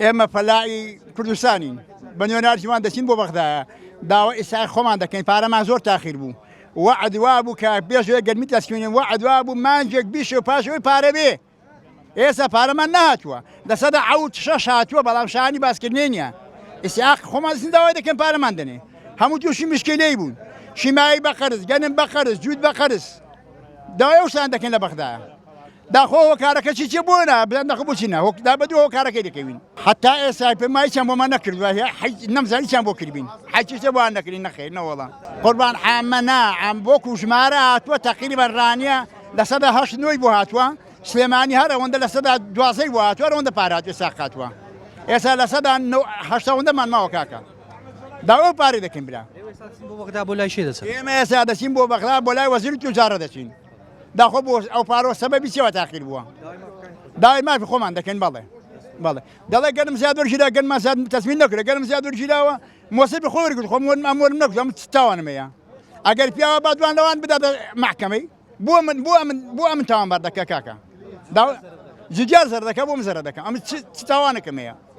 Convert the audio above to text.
ئێمە فەلاحی کوردستانین بە نوێنەرجیمان دەچین بۆ بەغدایە داوا ئێسای خۆمان دەکەین پارەمان زۆر تاخیر بوو وەعد وا بوو کە پێشوێ گەرمی دەستکەوێنین وەعد وا بوو مانجێک بیش و پاشەوەی پارە بێ ئێستا پارەمان نهاتووە لە سەدا عەوت شەش هاتووە بەڵام شانی باسکردنێ نییە ئێستا خۆمان دەچین داوای دەکەین پارەمان دەنێ هەموو تووشی مشکلەی بوون شیمایی بە قەرز گەنم بە قەرز جوود بە قەرز داوای ئەو شتان دەکەین لە بەغدایە داخۆ هۆکارەکە چی بوونە بڵێن دەخە بچینە دا بەدوو هۆکارەکەی دەکەوین حتا ئێستا پێمای چیان بۆمان نەکردووە نەمزانی چیان بۆ کردبین حەجیشتە بۆیان نەکردین نەخێر نەوەڵە قوربان عامەنا عام بۆ کوژمارە هاتووە تەقریبەن ڕانیە لە سەدا هەشت نۆی بۆ هاتووە سلێمانی هەر ئەوەندە لە سەدا دوازەی بۆ هاتووە ئەوەندە پارە هاتووە ساق هاتووە ئێستا لە سەدا هەشتەوەندەمان ماوە کاکە داوا پارەی دەکەین برا ئێمە ئێستا دەچین بۆ بەغدا بۆ لای وەزیری توجارە دەچین داخۆ بۆ ئەو پارۆ سەبەبی چیەوە تاخیر بووە داوای مافی خۆمان دەکەین بەڵێ دەڵێ گەرم زیاد وەرگیرا گەرممان زیاد تەسمین نەکرێ گەرم زیاد وەرگیراوە مۆسەبی خۆ وەرگرت خۆم ئەمۆرم نەکرد ئەم تاوانمەیە ئەگەر پیاوە بادوان لەوان بداتە محکەمەی بۆ ئەمن تاوان بەردەکە کاکە جوجار زەر دەکە بۆم زەرە دەکەم ئەم چ تاوانەکەمەیە